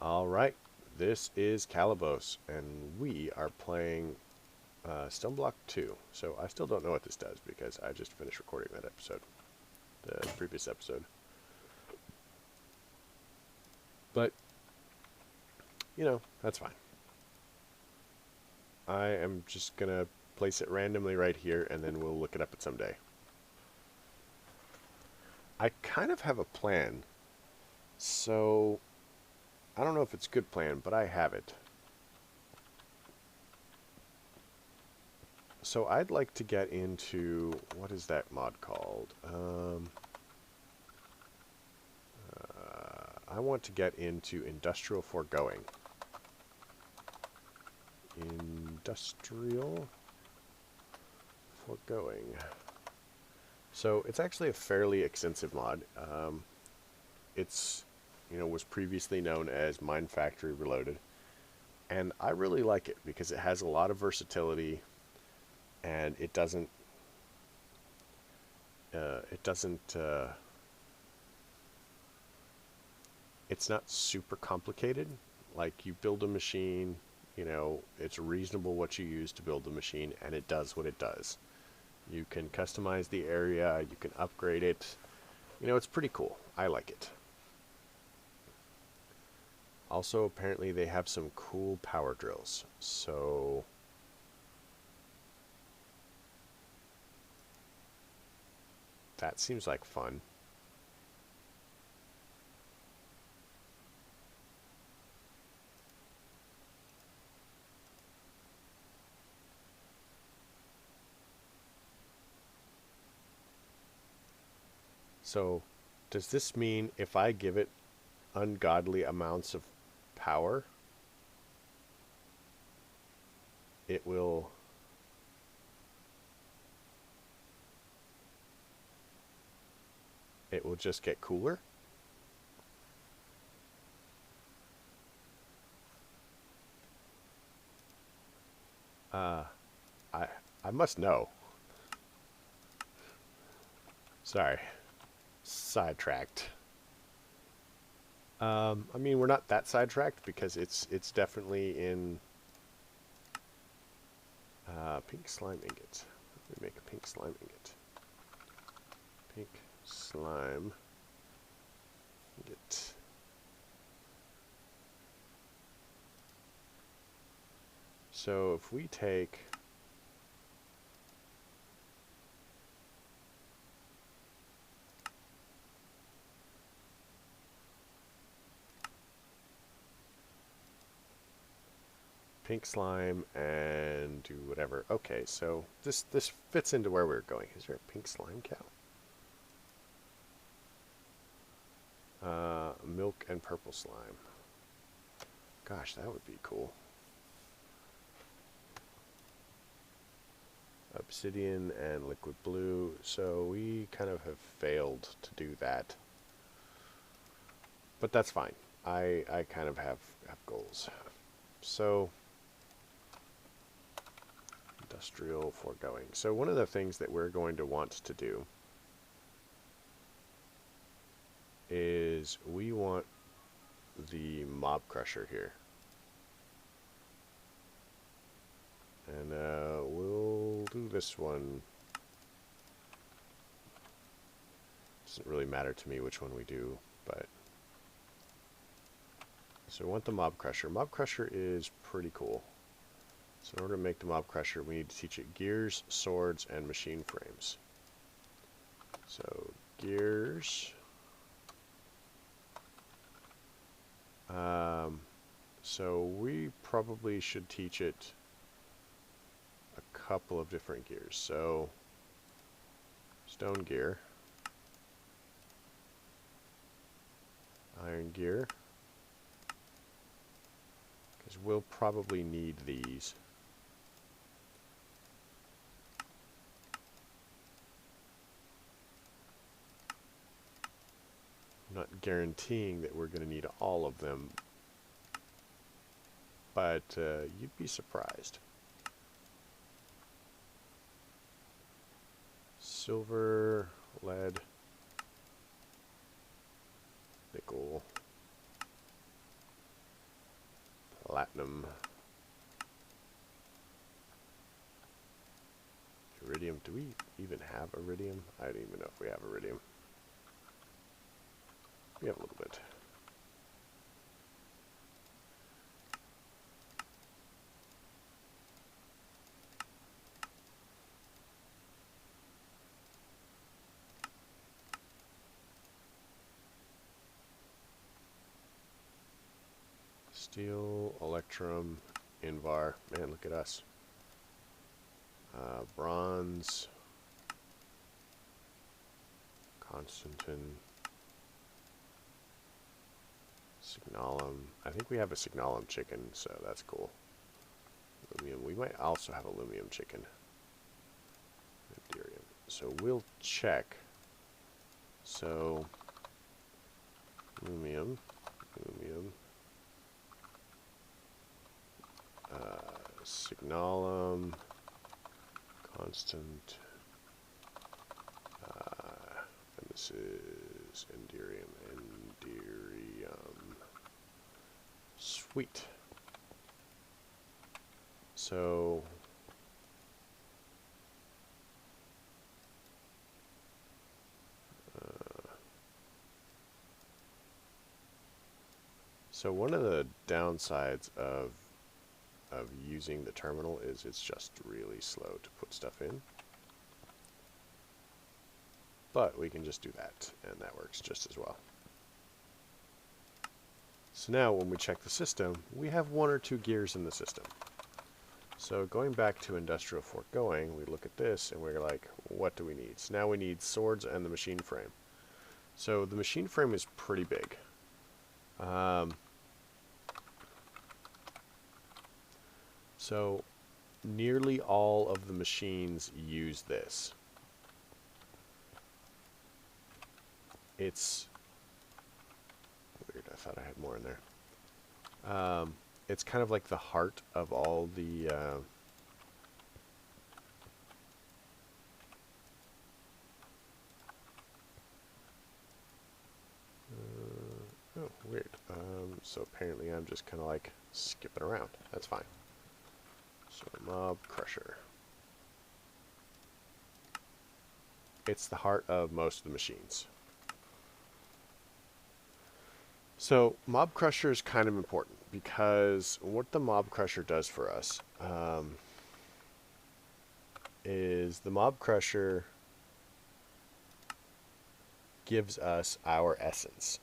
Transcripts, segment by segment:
Alright, this is Calibos, and we are playing Stoneblock 2. So I still don't know what this does because I just finished recording that episode, the previous episode. But, that's fine. I am just going to place it randomly right here, and then we'll look it up at some day. I kind of have a plan, so I don't know if it's a good plan, but I have it. So I'd like to get into, what is that mod called? I want to get into industrial foregoing. Industrial foregoing. So it's actually a fairly extensive mod. It's, was previously known as Mine Factory Reloaded. And I really like it because it has a lot of versatility and it doesn't it's not super complicated. Like, you build a machine, it's reasonable what you use to build the machine, and it does what it does. You can customize the area, you can upgrade it. It's pretty cool. I like it. Also, apparently they have some cool power drills. So that seems like fun. So, does this mean if I give it ungodly amounts of power, it will just get cooler? Uh, I I must know. Sorry, sidetracked. I mean, we're not that sidetracked because it's definitely in pink slime ingot. Let me make a pink slime ingot. Pink slime ingot. So if we take pink slime and do whatever. Okay, so this fits into where we're going. Is there a pink slime cow? Milk and purple slime. Gosh, that would be cool. Obsidian and liquid blue. So we kind of have failed to do that. But that's fine. I kind of have goals. So industrial foregoing. So one of the things that we're going to want to do is we want the mob crusher here. And we'll do this one. Doesn't really matter to me which one we do, but so we want the mob crusher. Mob crusher is pretty cool. So in order to make the mob crusher, we need to teach it gears, swords, and machine frames. So gears. So we probably should teach it a couple of different gears. So stone gear, iron gear, because we'll probably need these. I'm not guaranteeing that we're going to need all of them, but you'd be surprised. Silver, lead, nickel, platinum. Iridium. Do we even have iridium? I don't even know if we have iridium. We have a little bit. Steel, electrum, invar. Man, look at us. Bronze, Constantin, Signalum. I think we have a Signalum chicken, so that's cool. Aluminum. We might also have aluminum chicken. Imperium. So we'll check. So, aluminum, Signalum, constant, and this is Enderium. Sweet. So, one of the downsides of using the terminal is it's just really slow to put stuff in. But we can just do that, and that works just as well. So now when we check the system, we have 1 or 2 gears in the system. So going back to industrial foregoing, we look at this and we're like, what do we need? So now we need swords and the machine frame. So the machine frame is pretty big. So nearly all of the machines use this. It's weird, I thought I had more in there. It's kind of like the heart of all the oh, weird. So apparently I'm just kind of like skipping around. That's fine. So mob crusher. It's the heart of most of the machines. So mob crusher is kind of important because what the mob crusher does for us is the mob crusher gives us our essence.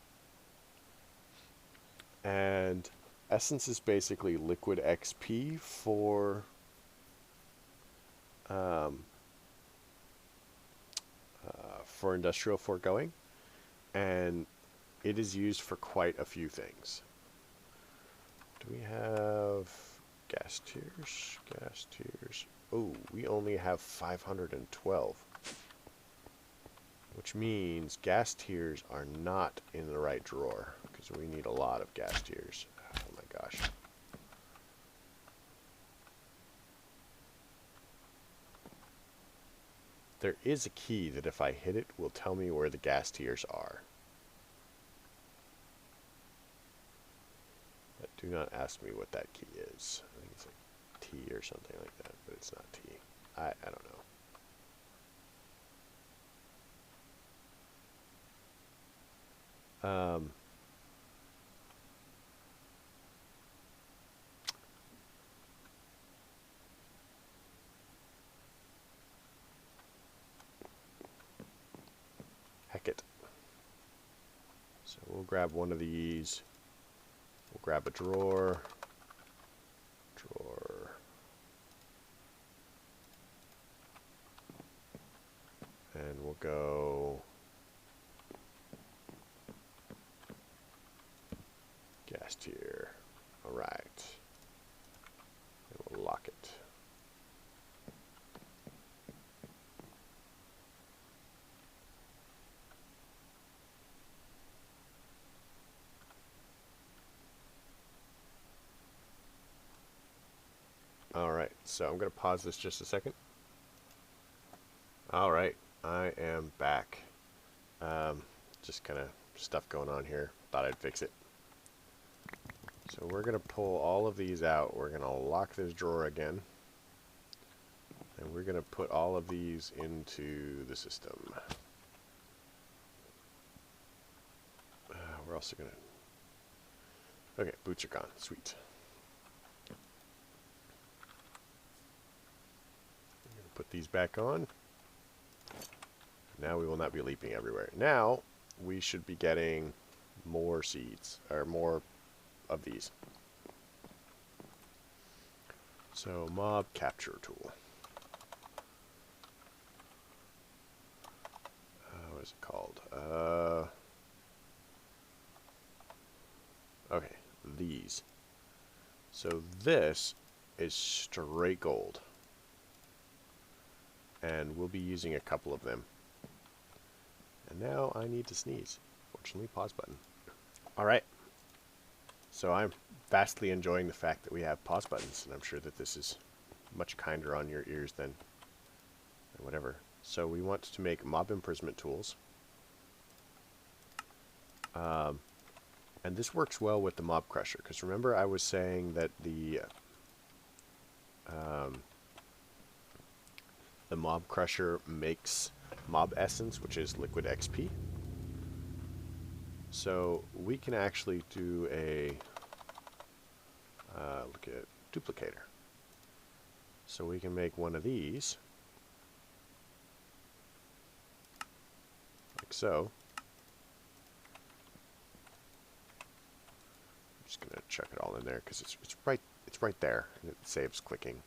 And essence is basically liquid XP for industrial foregoing, and it is used for quite a few things. Do we have gas tiers? Gas tiers. Oh, we only have 512. Which means gas tiers are not in the right drawer, because we need a lot of gas tiers. Oh my gosh. There is a key that if I hit it will tell me where the gas tiers are. But do not ask me what that key is. I think it's like T or something like that, but it's not T. I don't know. Heck it. So we'll grab one of these. We'll grab a drawer. And we'll go gas tier. Alright. And we'll lock it. Alright, so I'm going to pause this just a second. Alright, I am back. Just kind of stuff going on here. Thought I'd fix it. So we're going to pull all of these out. We're going to lock this drawer again. And we're going to put all of these into the system. We're also going to... Okay, boots are gone. Sweet. I'm going to put these back on. Now we will not be leaping everywhere. Now we should be getting more seeds, or more of these. So, mob capture tool. What is it called? Okay, these. So this is straight gold. And we'll be using a couple of them. And now I need to sneeze. Fortunately, pause button. Alright. So I'm vastly enjoying the fact that we have pause buttons, and I'm sure that this is much kinder on your ears than whatever. So we want to make mob imprisonment tools. And this works well with the mob crusher, because remember I was saying that the mob crusher makes mob essence, which is liquid XP. So we can actually do a look at duplicator. So we can make one of these, like so. I'm just gonna chuck it all in there because it's right there, and it saves clicking.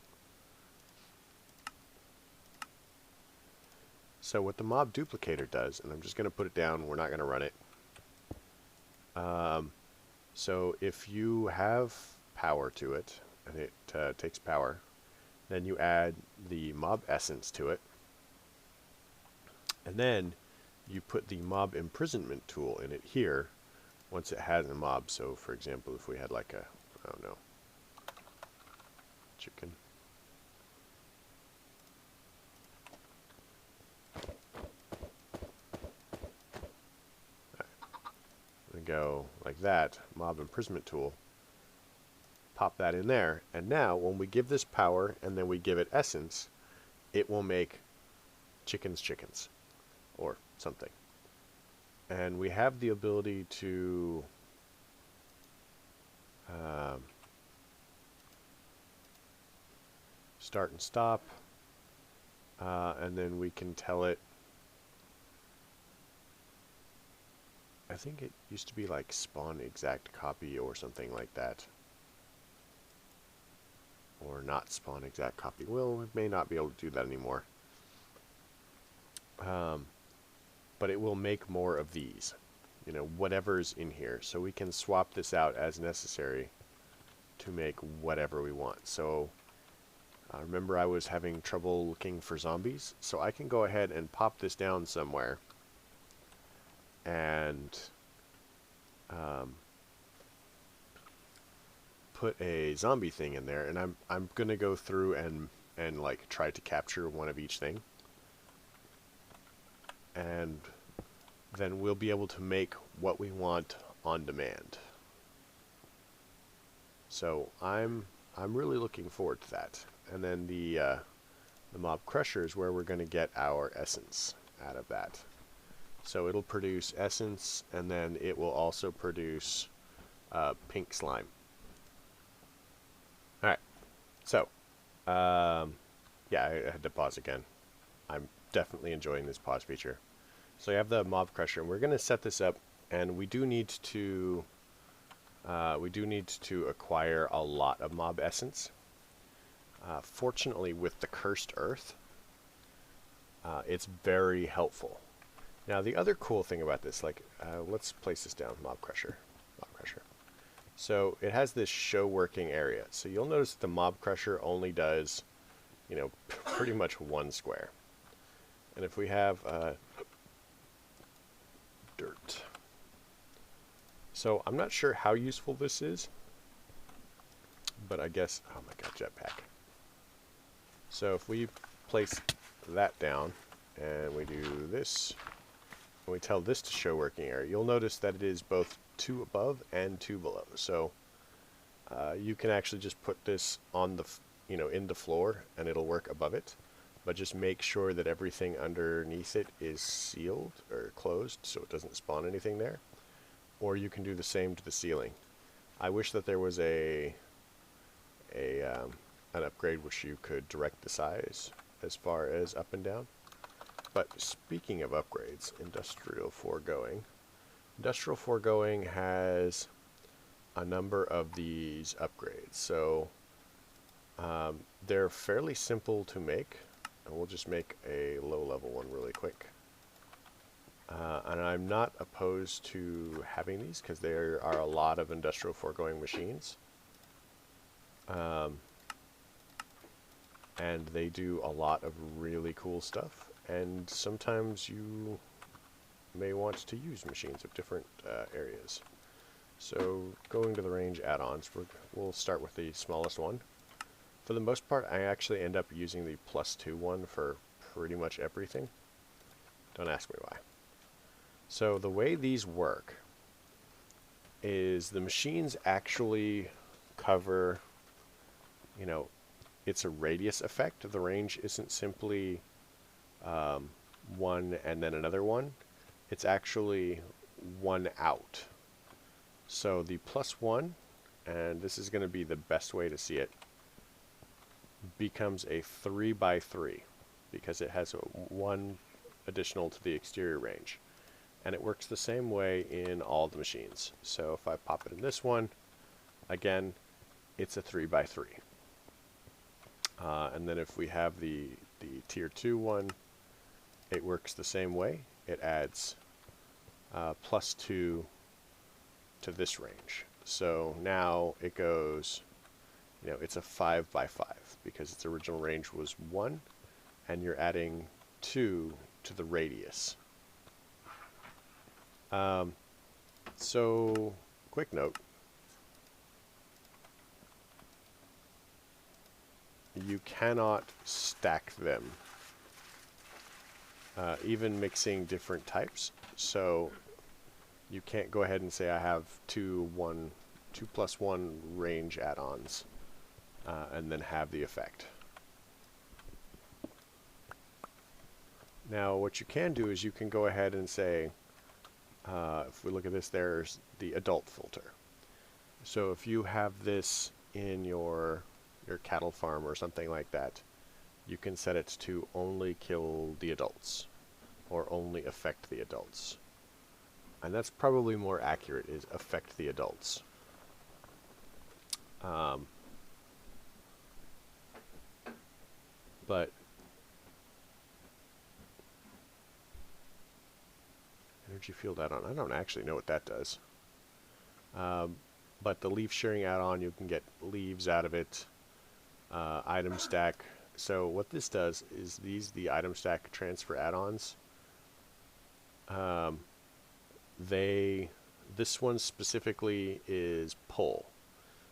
So what the mob duplicator does, and I'm just gonna put it down. We're not gonna run it. So if you have power to it, and it takes power, then you add the mob essence to it, and then you put the mob imprisonment tool in it here once it has a mob. So for example, if we had like a, I don't know, chicken. Go like that, mob imprisonment tool, pop that in there, and now when we give this power and then we give it essence, it will make chickens or something. And we have the ability to start and stop, and then we can tell it, I think it used to be like spawn exact copy or something like that. Or not spawn exact copy. Well, we may not be able to do that anymore. But it will make more of these. You know, whatever's in here. So we can swap this out as necessary to make whatever we want. So remember I was having trouble looking for zombies. So I can go ahead and pop this down somewhere. And put a zombie thing in there, and I'm gonna go through and like try to capture one of each thing, and then we'll be able to make what we want on demand. So I'm really looking forward to that. And then the mob crusher is where we're going to get our essence out of that. So it'll produce essence, and then it will also produce pink slime. Alright, so, yeah, I had to pause again. I'm definitely enjoying this pause feature. So you have the mob crusher, and we're going to set this up, and we do need to acquire a lot of mob essence. Fortunately, with the cursed earth, it's very helpful. Now, the other cool thing about this, like, let's place this down, mob crusher. So it has this show working area. So you'll notice that the mob crusher only does, you know, pretty much one square. And if we have dirt. So I'm not sure how useful this is, but I guess, oh my god, jetpack. So if we place that down and we do this, and we tell this to show working area, you'll notice that it is both 2 above and 2 below. So You can actually just put this on the, in the floor and it'll work above it. But just make sure that everything underneath it is sealed or closed so it doesn't spawn anything there. Or you can do the same to the ceiling. I wish that there was an upgrade which you could direct the size as far as up and down. But speaking of upgrades, Industrial Foregoing. Industrial Foregoing has a number of these upgrades. So they're fairly simple to make. And we'll just make a low level one really quick. And I'm not opposed to having these because there are a lot of Industrial Foregoing machines. And they do a lot of really cool stuff. And sometimes you may want to use machines of different areas. So going to the range add-ons, we'll start with the smallest one. For the most part, I actually end up using the +2 one for pretty much everything. Don't ask me why. So the way these work is the machines actually cover, it's a radius effect. The range isn't simply one and then another one. It's actually one out. So the +1, and this is going to be the best way to see it, becomes a 3x3 because it has one additional to the exterior range. And it works the same way in all the machines. So if I pop it in this one, again, it's a 3x3. And then if we have the tier 2 one, it works the same way. It adds +2 to this range. So now it goes, it's a 5x5 because its original range was 1 and you're adding 2 to the radius. So quick note, you cannot stack them, even mixing different types. So you can't go ahead and say I have two +1 range add-ons and then have the effect. Now what you can do is you can go ahead and say, if we look at this, there's the adult filter. So if you have this in your cattle farm or something like that, you can set it to only kill the adults or only affect the adults. And that's probably more accurate, is affect the adults. But energy field add-on, I don't actually know what that does. But the leaf sharing add-on, you can get leaves out of it. Item stack. So what this does is the item stack transfer add-ons. This one specifically is pull.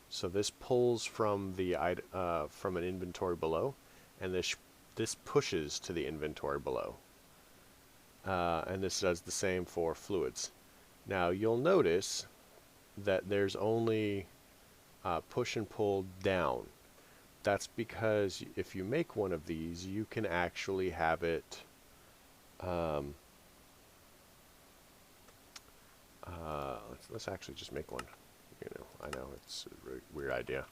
So this pulls from from an inventory below, and this pushes to the inventory below. And this does the same for fluids. Now you'll notice that there's only push and pull down. That's because if you make one of these, you can actually have it let's actually just make one. I know it's a really weird idea.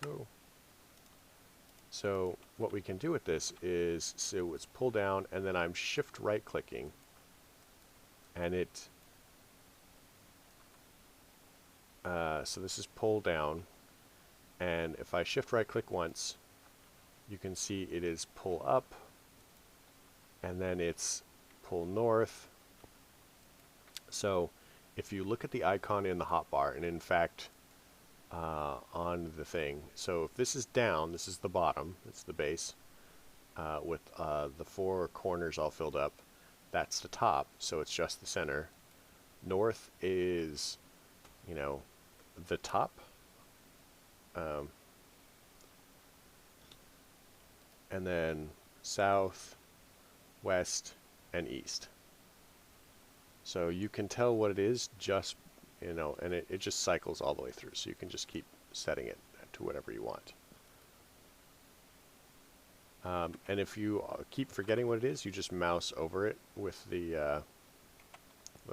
Go. So what we can do with this is, so it's pull down, and then I'm shift right clicking, and so this is pull down, and if I shift right click once, you can see it is pull up, and then it's pull north. So if you look at the icon in the hotbar, and in fact on the thing, so if this is down, this is the bottom, it's the base, with the 4 corners all filled up, that's the top, so it's just the center. North is, the top, and then south, west, and east. So you can tell what it is just, you know, and it just cycles all the way through. So you can just keep setting it to whatever you want. And if you keep forgetting what it is, you just mouse over it with the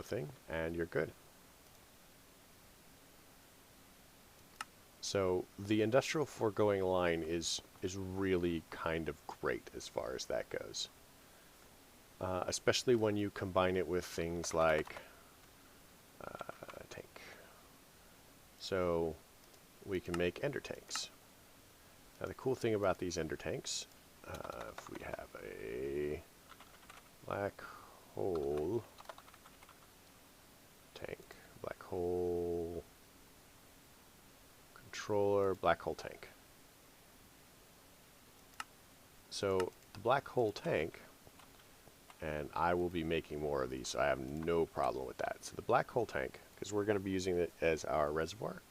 thing, and you're good. So the industrial foregoing line is really kind of great as far as that goes. Especially when you combine it with things like tank. So we can make ender tanks. Now the cool thing about these ender tanks, if we have a black hole tank, black hole controller, black hole tank. So the black hole tank, and I will be making more of these, so I have no problem with that. So the black hole tank, because we're going to be using it as our reservoir,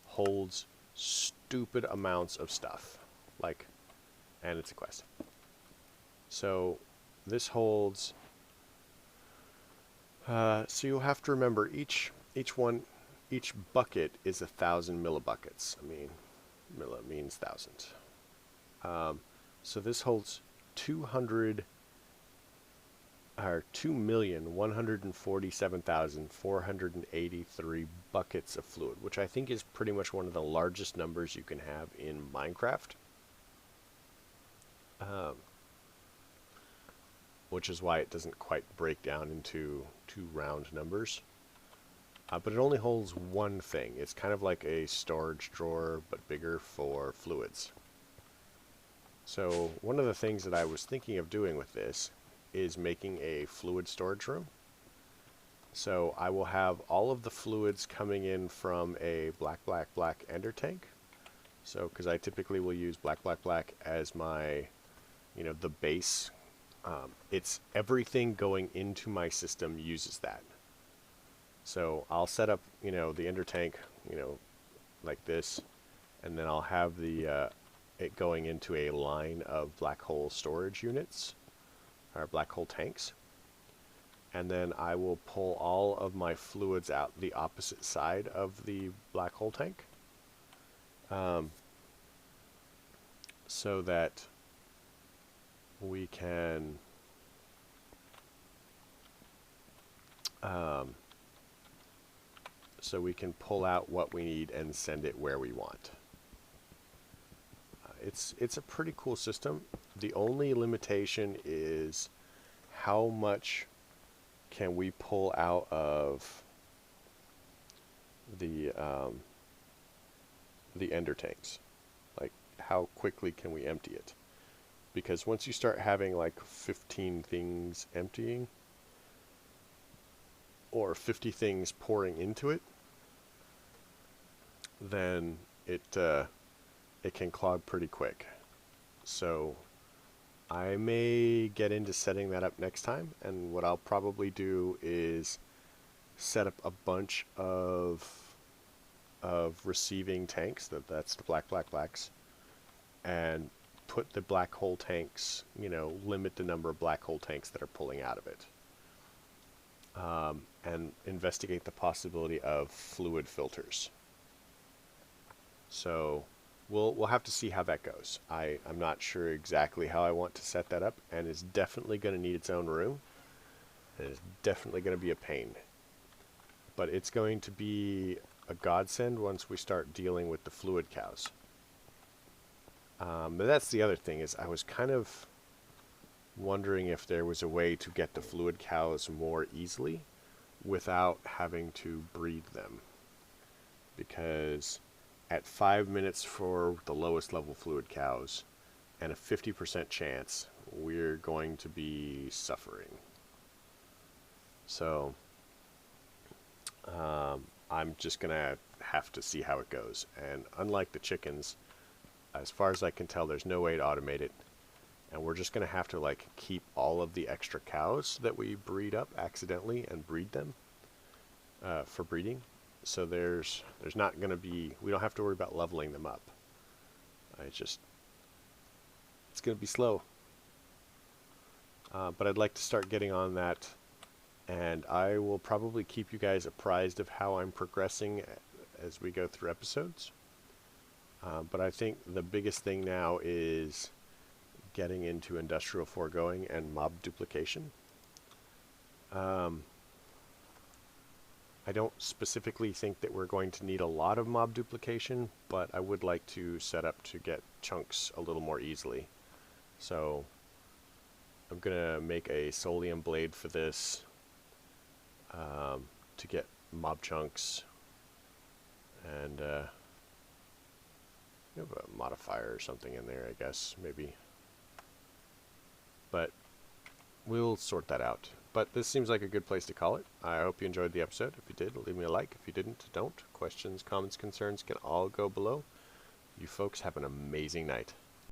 holds stupid amounts of stuff, like, and it's a quest. So this holds, so you'll have to remember each bucket is 1,000 millibuckets. I mean, milli means thousand. So this holds 2,147,483 buckets of fluid, which I think is pretty much one of the largest numbers you can have in Minecraft. Which is why it doesn't quite break down into two round numbers. But it only holds one thing. It's kind of like a storage drawer, but bigger for fluids. So one of the things that I was thinking of doing with this is making a fluid storage room. So I will have all of the fluids coming in from a black ender tank. So because I typically will use black as my, you know, the base. It's everything going into my system uses that. So I'll set up, you know, the ender tank, you know, like this, and then I'll have the it going into a line of black hole storage units, or black hole tanks, and then I will pull all of my fluids out the opposite side of the black hole tank, so that we can pull out what we need and send it where we want. It's a pretty cool system. The only limitation is how much can we pull out of the ender tanks. Like, how quickly can we empty it? Because once you start having like 15 things emptying, or 50 things pouring into it, then it can clog pretty quick. So I may get into setting that up next time, and what I'll probably do is set up a bunch of receiving tanks, that's the blacks, and put the black hole tanks, you know, limit the number of black hole tanks that are pulling out of it. And investigate the possibility of fluid filters. So we'll have to see how that goes. I'm not sure exactly how I want to set that up, and it's definitely going to need its own room. And it's definitely going to be a pain. But it's going to be a godsend once we start dealing with the fluid cows. But that's the other thing, is I was kind of wondering if there was a way to get the fluid cows more easily without having to breed them. Because at 5 minutes for the lowest level fluid cows and a 50% chance, we're going to be suffering. So I'm just gonna have to see how it goes. And unlike the chickens, as far as I can tell, there's no way to automate it, and we're just gonna have to like keep all of the extra cows that we breed up accidentally and breed them for breeding. So there's not gonna be, we don't have to worry about leveling them up. It's gonna be slow. But I'd like to start getting on that and I will probably keep you guys apprised of how I'm progressing as we go through episodes. But I think the biggest thing now is getting into industrial foregoing and mob duplication. I don't specifically think that we're going to need a lot of mob duplication, but I would like to set up to get chunks a little more easily. So I'm going to make a Solium blade for this to get mob chunks, and you have a modifier or something in there, I guess, maybe. But we'll sort that out. But this seems like a good place to call it. I hope you enjoyed the episode. If you did, leave me a like. If you didn't, don't. Questions, comments, concerns can all go below. You folks have an amazing night.